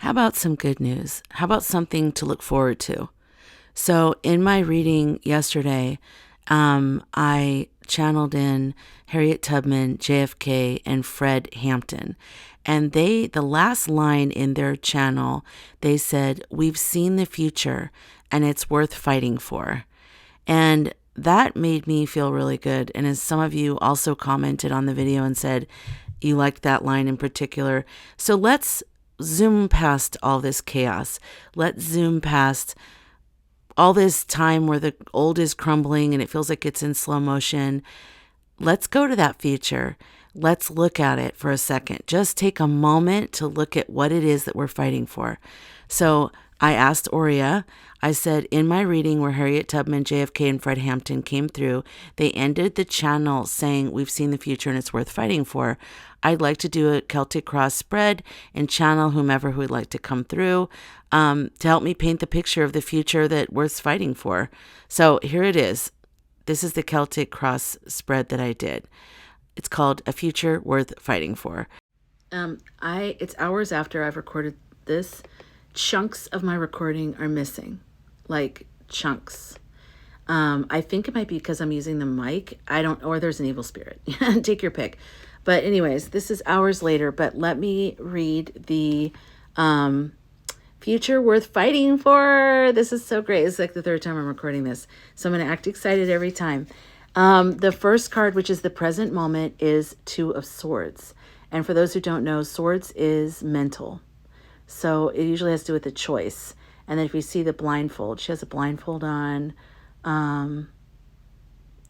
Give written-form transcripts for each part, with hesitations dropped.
how about some good news? How about something to look forward to? So in my reading yesterday, I channeled in Harriet Tubman, JFK, and Fred Hampton. And the last line in their channel, they said, "We've seen the future and it's worth fighting for." And that made me feel really good. And as some of you also commented on the video and said you liked that line in particular. So let's zoom past all this chaos. Let's zoom past all this time where the old is crumbling and it feels like it's in slow motion. Let's go to that future. Let's look at it for a second. Just take a moment to look at what it is that we're fighting for. So I asked Aurea, I said, in my reading where Harriet Tubman, JFK, and Fred Hampton came through, they ended the channel saying, "We've seen the future and it's worth fighting for." I'd like to do a Celtic cross spread and channel whomever who would like to come through to help me paint the picture of the future that worth fighting for. So here it is. This is the Celtic cross spread that I did. It's called A Future Worth Fighting For. It's hours after I've recorded this. Chunks of my recording are missing, like chunks. I think it might be because I'm using the mic. Or there's an evil spirit. Take your pick. But anyways, this is hours later, but let me read the Future Worth Fighting For. This is so great. It's like the third time I'm recording this, so I'm going to act excited every time. The first card, which is the present moment, is Two of Swords. And for those who don't know, Swords is mental. So it usually has to do with a choice. And then if you see the blindfold, she has a blindfold on.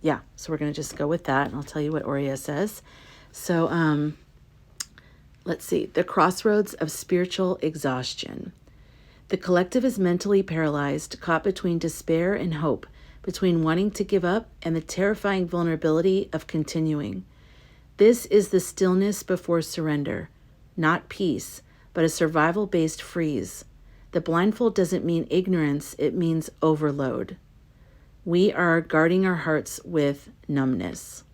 Yeah, so we're going to just go with that. And I'll tell you what Aurea says. So let's see. The crossroads of spiritual exhaustion. The collective is mentally paralyzed, caught between despair and hope, between wanting to give up and the terrifying vulnerability of continuing. This is the stillness before surrender, not peace, but a survival-based freeze. The blindfold doesn't mean ignorance, it means overload. We are guarding our hearts with numbness.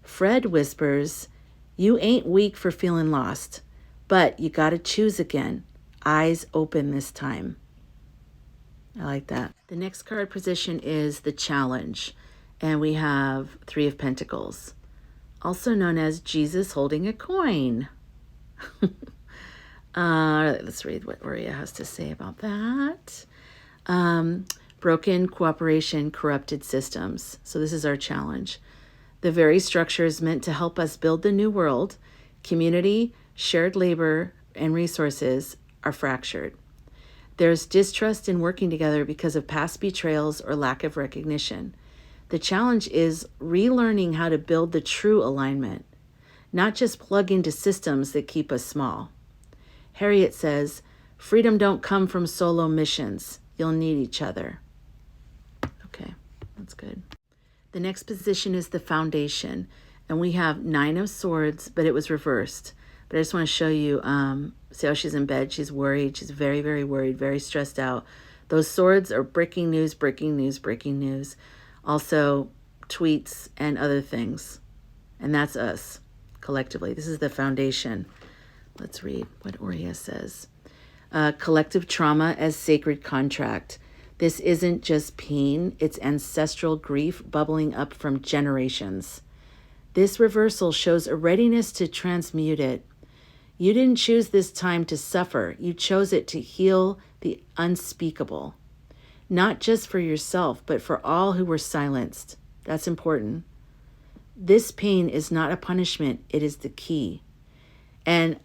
Fred whispers, "You ain't weak for feeling lost, but you gotta choose again. Eyes open this time." I like that. The next card position is the Challenge, and we have Three of Pentacles, also known as Jesus holding a coin. Let's read what Aurea has to say about that. Broken cooperation, corrupted systems. So this is our challenge. The very structures meant to help us build the new world, community, shared labor, and resources, are fractured. There's distrust in working together because of past betrayals or lack of recognition. The challenge is relearning how to build the true alignment, not just plug into systems that keep us small. Harriet says, "Freedom don't come from solo missions. You'll need each other." Okay, that's good. The next position is the Foundation, and we have Nine of Swords, but it was reversed. But I just want to show you, see how she's in bed. She's worried. She's very, very worried, very stressed out. Those swords are breaking news, breaking news, breaking news. Also, tweets and other things. And that's us, collectively. This is the Foundation. Let's read what Aurea says. Collective trauma as sacred contract. This isn't just pain, it's ancestral grief bubbling up from generations. This reversal shows a readiness to transmute it. You didn't choose this time to suffer. You chose it to heal the unspeakable. Not just for yourself, but for all who were silenced. That's important. This pain is not a punishment. It is the key. And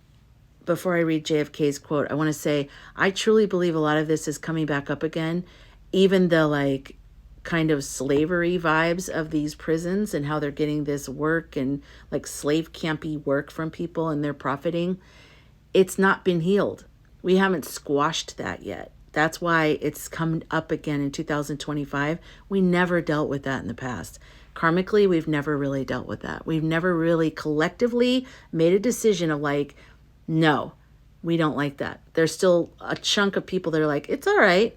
before I read JFK's quote, I want to say, I truly believe a lot of this is coming back up again. Even the kind of slavery vibes of these prisons and how they're getting this work and like slave campy work from people and they're profiting. It's not been healed. We haven't squashed that yet. That's why it's come up again in 2025. We never dealt with that in the past. Karmically, we've never really dealt with that. We've never really collectively made a decision of no, we don't like that. There's still a chunk of people that are like, it's all right.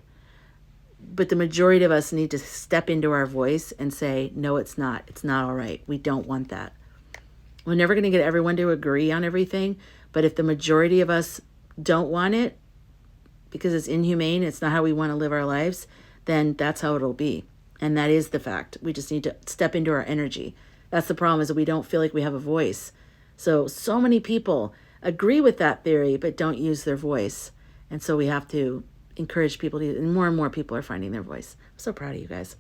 But the majority of us need to step into our voice and say, no, it's not. It's not all right. We don't want that. We're never going to get everyone to agree on everything. But if the majority of us don't want it because it's inhumane, it's not how we want to live our lives, then that's how it'll be. And that is the fact. We just need to step into our energy. That's the problem, is that we don't feel like we have a voice. So many people agree with that theory, but don't use their voice. And so we have to encourage people to, and more people are finding their voice. I'm so proud of you guys.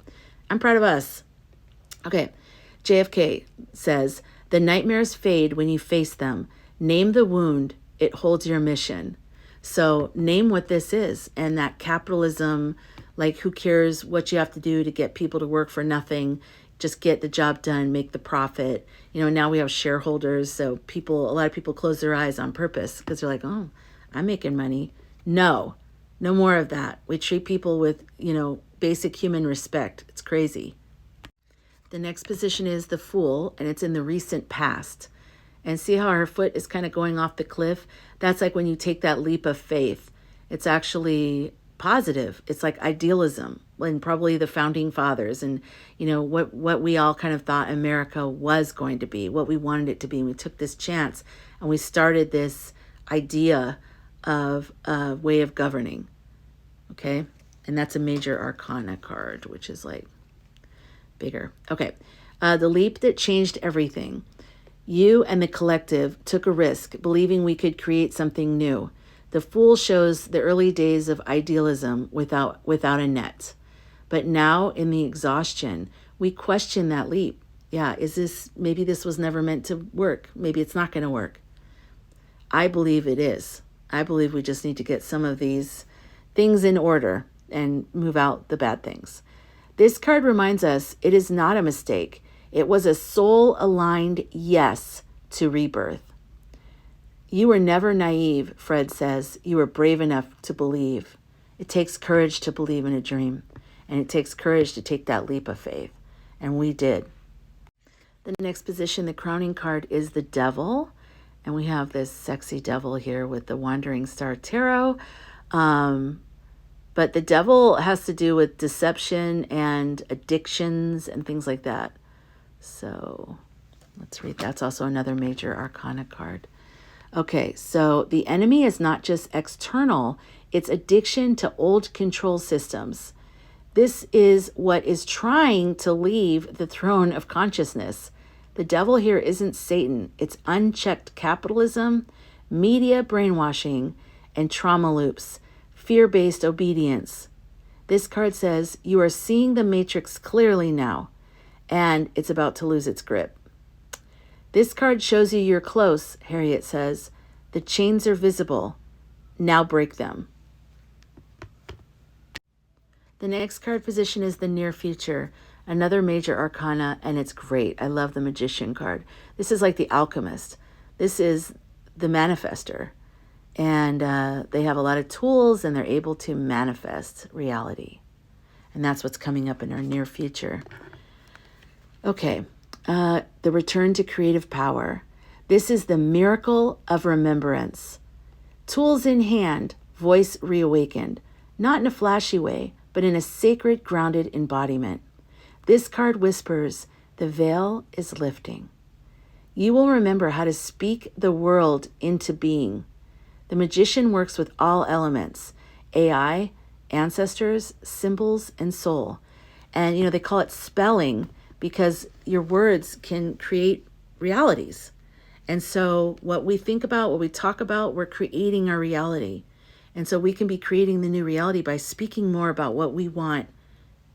I'm proud of us. Okay, JFK says, the nightmares fade when you face them. Name the wound, it holds your mission. So name what this is. And that capitalism, like who cares what you have to do to get people to work for nothing, just get the job done, make the profit. You know, now we have shareholders, so a lot of people close their eyes on purpose because they're like, oh, I'm making money. No more of that. We treat people with, basic human respect. It's crazy. The next position is the Fool, and it's in the recent past. And see how her foot is kind of going off the cliff? That's like when you take that leap of faith. It's actually positive. It's like idealism, and probably the founding fathers and, what we all kind of thought America was going to be, what we wanted it to be. And we took this chance and we started this idea of a way of governing. Okay. And that's a major arcana card, which is like bigger. Okay. The leap that changed everything. You and the collective took a risk, believing we could create something new. The Fool shows the early days of idealism without a net. But now in the exhaustion, we question that leap. Yeah, maybe this was never meant to work. Maybe it's not going to work. I believe it is. I believe we just need to get some of these things in order and move out the bad things. This card reminds us it is not a mistake. It was a soul-aligned yes to rebirth. You were never naive, Fred says. You were brave enough to believe. It takes courage to believe in a dream, and it takes courage to take that leap of faith. And we did. The next position, the crowning card, is the Devil. And we have this sexy devil here with the Wandering Star Tarot. But the Devil has to do with deception and addictions and things like that. So let's read. That's also another major arcana card. Okay, so the enemy is not just external, it's addiction to old control systems. This is what is trying to leave the throne of consciousness. The devil here isn't Satan, it's unchecked capitalism, media brainwashing, and trauma loops, fear-based obedience. This card says, you are seeing the matrix clearly now, and it's about to lose its grip. This card shows you you're close, Harriet says. The chains are visible. Now break them. The next card position is the near future, another major arcana, and it's great. I love the Magician card. This is like the Alchemist. This is the manifester. And they have a lot of tools, and they're able to manifest reality. And that's what's coming up in our near future. Okay. The return to creative power. This is the miracle of remembrance. Tools in hand, voice reawakened, not in a flashy way, but in a sacred, grounded embodiment. This card whispers, the veil is lifting. You will remember how to speak the world into being. The Magician works with all elements, AI, ancestors, symbols, and soul. And, they call it spelling, because your words can create realities. And so what we think about, what we talk about, we're creating our reality. And so we can be creating the new reality by speaking more about what we want.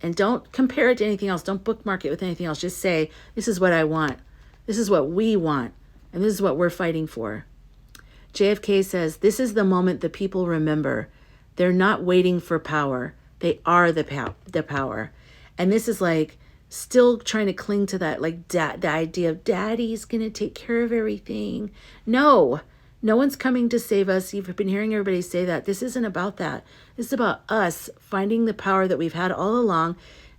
And don't compare it to anything else. Don't bookmark it with anything else. Just say, this is what I want. This is what we want. And this is what we're fighting for. JFK says, this is the moment the people remember. They're not waiting for power. They are the power. And this is like, still trying to cling to that, like the idea of daddy's going to take care of everything. No one's coming to save us. You've been hearing everybody say that. This isn't about that. This is about us finding the power that we've had all along.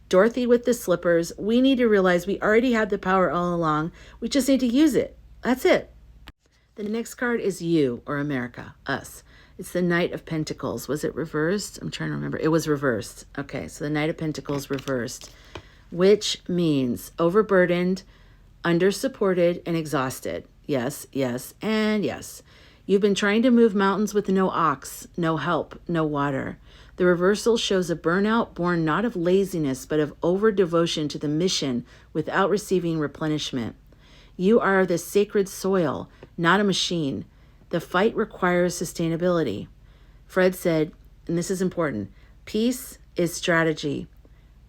Dorothy with the slippers. We need to realize we already had the power all along. We just need to use it. That's it. The next card is you, or America, us. It's the Knight of Pentacles. Was it reversed? I'm trying to remember. It was reversed. Okay, so the Knight of Pentacles reversed, which means overburdened, under-supported, and exhausted. Yes, and yes. You've been trying to move mountains with no ox, no help, no water. The reversal shows a burnout born not of laziness, but of over-devotion to the mission without receiving replenishment. You are the sacred soil, not a machine. The fight requires sustainability. Fred said, and this is important, peace is strategy.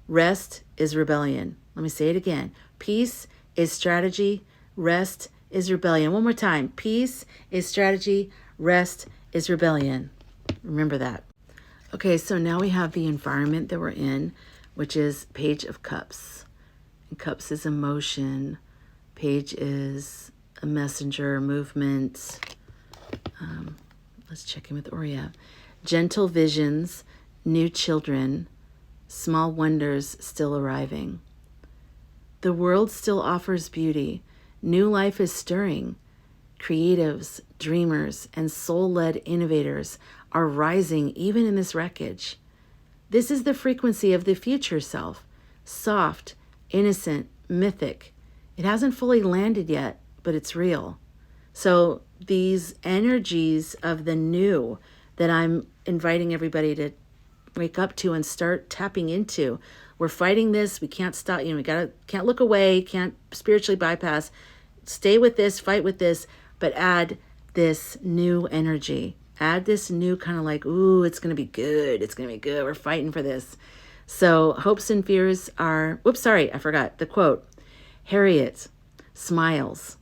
Rest is rebellion. Let me say it again. Peace is strategy. Rest is rebellion. One more time. Peace is strategy. Rest is rebellion. Remember that. Okay, so now we have the environment that we're in, which is Page of Cups. And Cups is emotion. Page is a messenger, movement. Let's check in with Aurea. Gentle visions, new children, small wonders still arriving. The world still offers beauty. New life is stirring. Creatives, dreamers, and soul-led innovators are rising even in this wreckage. This is the frequency of the future self. Soft, innocent, mythic. It hasn't fully landed yet, but it's real. So these energies of the new that I'm inviting everybody to wake up to and start tapping into. We're fighting this. We can't stop. We can't look away. Can't spiritually bypass. Stay with this. Fight with this. But add this new energy. Add this new kind of like, ooh, it's going to be good. It's going to be good. We're fighting for this. So hopes and fears are, whoops, sorry, I forgot the quote. Harriet smiles.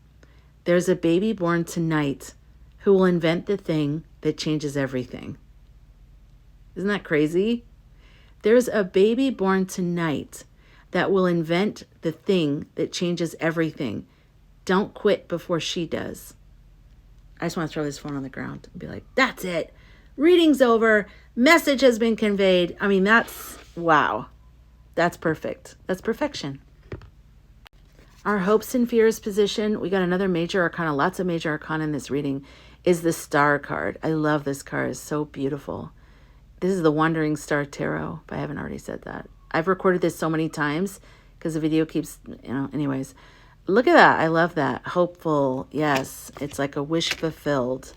There's a baby born tonight who will invent the thing that changes everything. Isn't that crazy? There's a baby born tonight that will invent the thing that changes everything. Don't quit before she does. I just want to throw this phone on the ground and be like, that's it. Reading's over. Message has been conveyed. I mean, that's, wow. That's perfect. That's perfection. Our hopes and fears position, we got another major arcana, lots of major arcana in this reading, is the Star card. I love this card. It's so beautiful. This is the Wandering Star Tarot, if I haven't already said that. I've recorded this so many times because the video keeps, anyways. Look at that. I love that. Hopeful. Yes. It's like a wish fulfilled.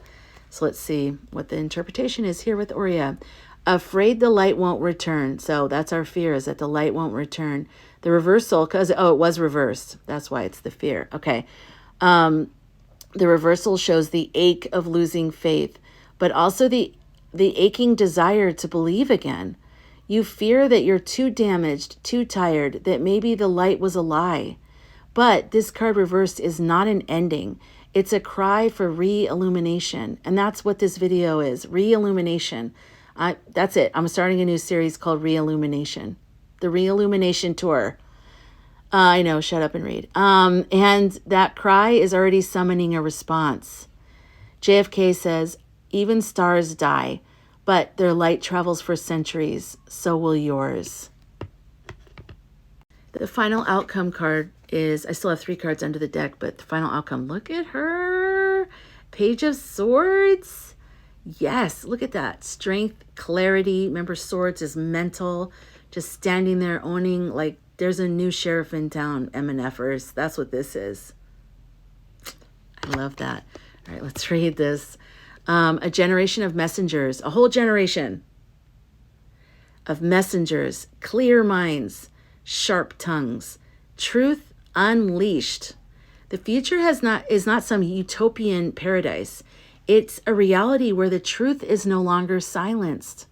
So let's see what the interpretation is here with Aurea. Afraid the light won't return. So that's our fear, is that the light won't return. The reversal, because, it was reversed. That's why it's the fear. Okay. The reversal shows the ache of losing faith, but also the aching desire to believe again. You fear that you're too damaged, too tired, that maybe the light was a lie. But this card reversed is not an ending. It's a cry for re-illumination. And that's what this video is, re-illumination. That's it. I'm starting a new series called Re-Illumination. The Re-Illumination Tour. I know, shut up and read. And that cry is already summoning a response. JFK says, even stars die, but their light travels for centuries. So will yours. The final outcome card is, I still have 3 cards under the deck, but the final outcome, look at her. Page of Swords. Yes, look at that. Strength, clarity. Remember, swords is mental. Just standing there owning, like, there's a new sheriff in town, MNFers. That's what this is. I love that. All right, let's read this. A generation of messengers, a whole generation of messengers, clear minds, sharp tongues, truth unleashed. The future is not some utopian paradise. It's a reality where the truth is no longer silenced.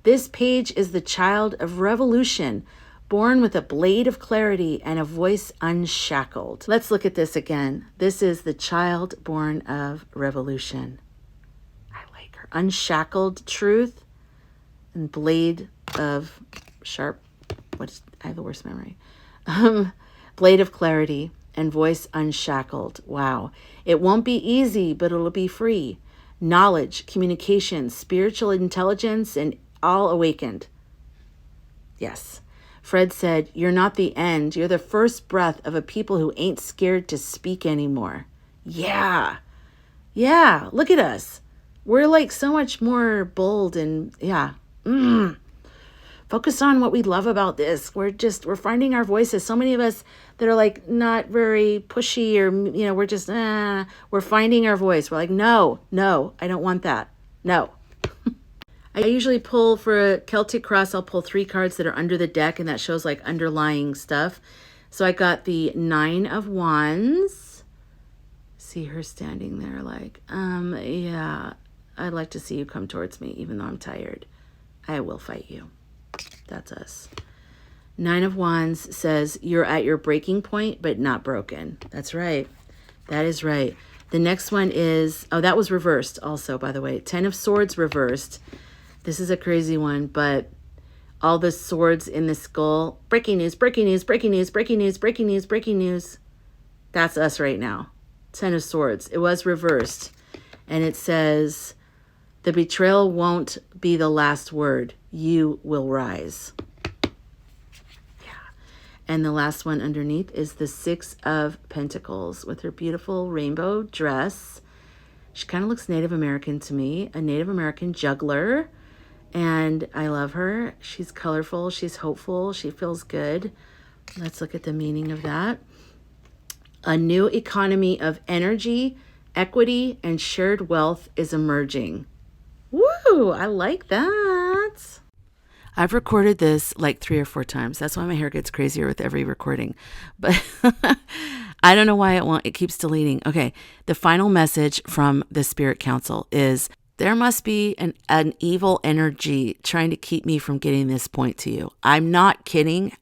This page is the child of revolution, born with a blade of clarity and a voice unshackled. Let's look at this again. This is the child born of revolution. I like her. Unshackled truth and blade of sharp, I have the worst memory. Blade of clarity and voice unshackled. Wow. It won't be easy, but it'll be free. Knowledge, communication, spiritual intelligence, and all awakened. Yes. Fred said, you're not the end. You're the first breath of a people who ain't scared to speak anymore. Yeah. Yeah. Look at us. We're like so much more bold and yeah. Focus on what we love about this. We're finding our voices. So many of us that are like not very pushy, or, you know, we're just, we're finding our voice. We're like, no, I don't want that. No. I usually pull for a Celtic Cross, I'll pull 3 cards that are under the deck, and that shows like underlying stuff. So I got the 9 of Wands. See her standing there like, yeah, I'd like to see you come towards me, even though I'm tired. I will fight you. That's us. 9 of Wands says you're at your breaking point, but not broken. That's right. That is right. The next one is, oh, that was reversed also, by the way. 10 of Swords reversed. This is a crazy one, but all the swords in the skull. Breaking news, breaking news, breaking news, breaking news, breaking news, breaking news. That's us right now. 10 of Swords. It was reversed. And it says, the betrayal won't be the last word. You will rise. Yeah. And the last one underneath is the 6 of Pentacles with her beautiful rainbow dress. She kind of looks Native American to me, a Native American juggler. And I love her. She's colorful. She's hopeful. She feels good. Let's look at the meaning of that. A new economy of energy, equity, and shared wealth is emerging. Woo! I like that. I've recorded this like 3 or 4 times. That's why my hair gets crazier with every recording. But I don't know why it keeps deleting. Okay. The final message from the Spirit Council is, there must be an evil energy trying to keep me from getting this point to you. I'm not kidding.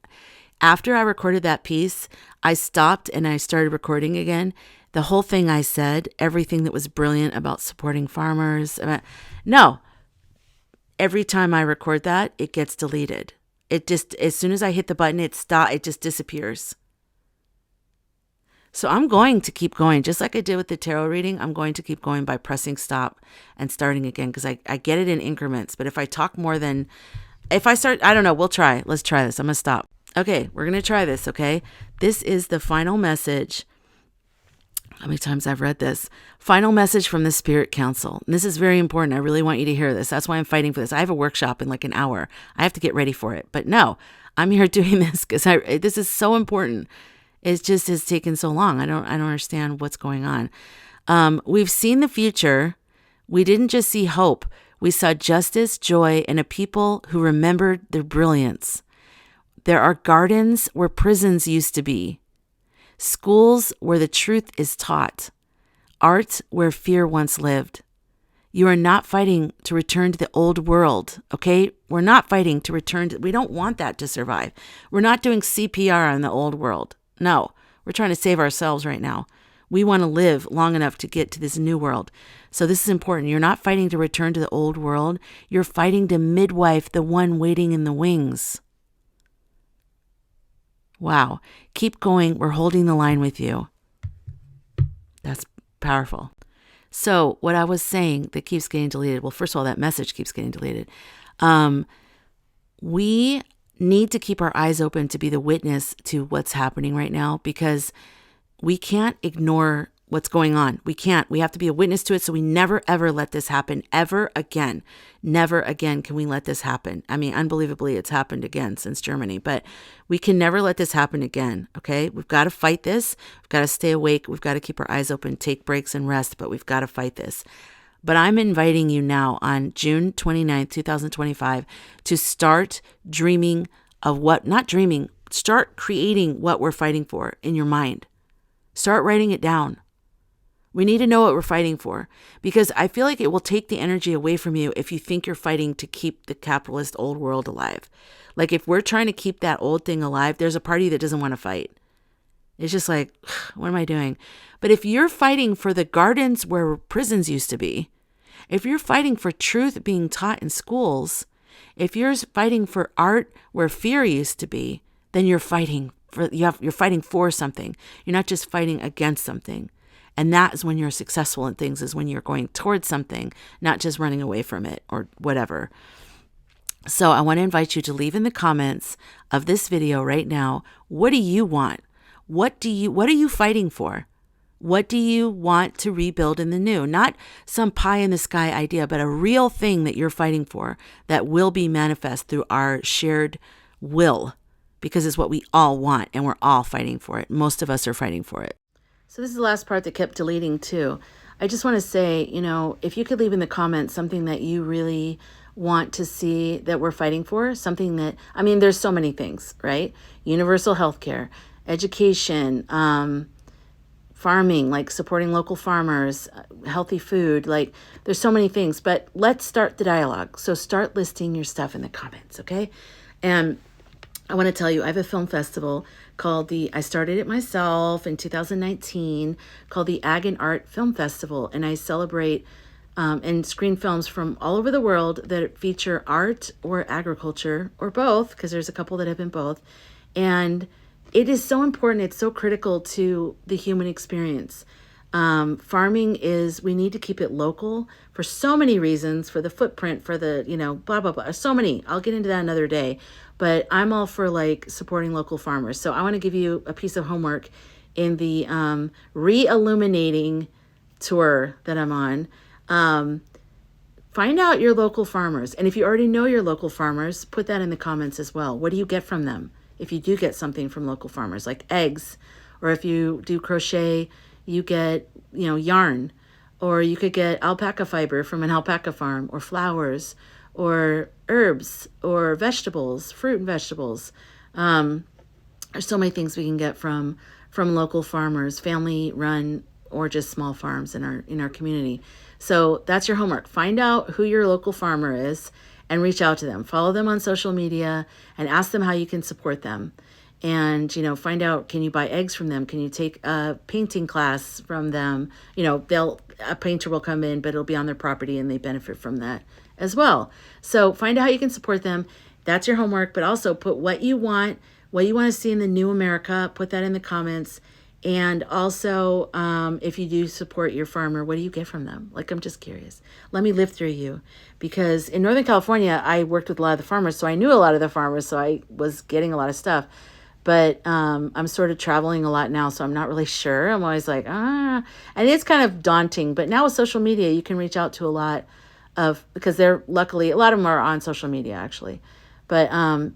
After I recorded that piece, I stopped and I started recording again. The whole thing I said, everything that was brilliant about supporting farmers. No. Every time I record that, it gets deleted. It just, as soon as I hit the button, it just disappears. So I'm going to keep going, just like I did with the tarot reading. I'm going to keep going by pressing stop and starting again, because I get it in increments. But if I talk more than, if I start, I don't know, we'll try. Let's try this. I'm going to stop. Okay, we're going to try this, okay? This is the final message. How many times I've read this? Final message from the Spirit Council. And this is very important. I really want you to hear this. That's why I'm fighting for this. I have a workshop in like an hour. I have to get ready for it. But no, I'm here doing this because this is so important. It just has taken so long. I don't understand what's going on. We've seen the future. We didn't just see hope. We saw justice, joy, and a people who remembered their brilliance. There are gardens where prisons used to be. Schools where the truth is taught. Art where fear once lived. You are not fighting to return to the old world, okay? We're not fighting to return to, we don't want that to survive. We're not doing CPR on the old world. No, we're trying to save ourselves right now. We want to live long enough to get to this new world. So this is important. You're not fighting to return to the old world. You're fighting to midwife the one waiting in the wings. Wow. Keep going. We're holding the line with you. That's powerful. So what I was saying that keeps getting deleted. Well, first of all, that message keeps getting deleted. We need to keep our eyes open to be the witness to what's happening right now, because we can't ignore what's going on. We can't. We have to be a witness to it. So we never, ever let this happen ever again. Never again can we let this happen. I mean, unbelievably, it's happened again since Germany, but we can never let this happen again. Okay. We've got to fight this. We've got to stay awake. We've got to keep our eyes open, take breaks and rest, but we've got to fight this. But I'm inviting you now on June 29th, 2025 to start dreaming of start creating what we're fighting for in your mind. Start writing it down. We need to know what we're fighting for, because I feel like it will take the energy away from you if you think you're fighting to keep the capitalist old world alive. Like if we're trying to keep that old thing alive, there's a party that doesn't want to fight. It's just like, what am I doing? But if you're fighting for the gardens where prisons used to be, if you're fighting for truth being taught in schools, if you're fighting for art where fear used to be, then you're fighting for something. You're not just fighting against something. And that is when you're successful in things, is when you're going towards something, not just running away from it or whatever. So I want to invite you to leave in the comments of this video right now, what do you want? What are you fighting for? What do you want to rebuild in the new? Not some pie in the sky idea, but a real thing that you're fighting for that will be manifest through our shared will, because it's what we all want and we're all fighting for it. Most of us are fighting for it. So this is the last part that kept deleting too. I just want to say, if you could leave in the comments something that you really want to see that we're fighting for, something that, there's so many things, right? Universal healthcare, education, farming, like supporting local farmers, healthy food, like there's so many things, but let's start the dialogue. So start listing your stuff in the comments, okay? And I want to tell you, I have a film festival called I started it myself in 2019, called the Ag and Art Film Festival. And I celebrate and screen films from all over the world that feature art or agriculture or both, because there's a couple that have been both. And it is so important. It's so critical to the human experience. Farming we need to keep it local for so many reasons, for the footprint, for the, blah, blah, blah. So many. I'll get into that another day. But I'm all for supporting local farmers. So I want to give you a piece of homework in the re-illuminating tour that I'm on. Find out your local farmers. And if you already know your local farmers, put that in the comments as well. What do you get from them? If you do get something from local farmers, like eggs, or if you do crochet, you get, yarn, or you could get alpaca fiber from an alpaca farm, or flowers, or herbs, or vegetables, fruit and vegetables. There's so many things we can get from local farmers, family run, or just small farms in our community. So that's your homework. Find out who your local farmer is and reach out to them. Follow them on social media and ask them how you can support them. And, find out, can you buy eggs from them? Can you take a painting class from them? A painter will come in, but it'll be on their property and they benefit from that as well. So find out how you can support them. That's your homework, but also put what you want to see in the new America. Put that in the comments. And also, if you do support your farmer, what do you get from them? I'm just curious. Let me live through you. Because in Northern California, I worked with a lot of the farmers, so I knew a lot of the farmers, so I was getting a lot of stuff. But I'm sort of traveling a lot now, so I'm not really sure. I'm always like, and it's kind of daunting. But now with social media, you can reach out to a lot because luckily, a lot of them are on social media, actually. But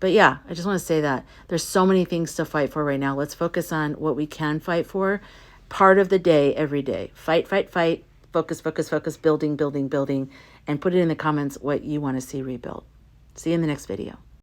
yeah, I just want to say that there's so many things to fight for right now. Let's focus on what we can fight for. Part of the day, every day. Fight, fight, fight. Focus, focus, focus. Building, building, building. And put it in the comments what you want to see rebuilt. See you in the next video.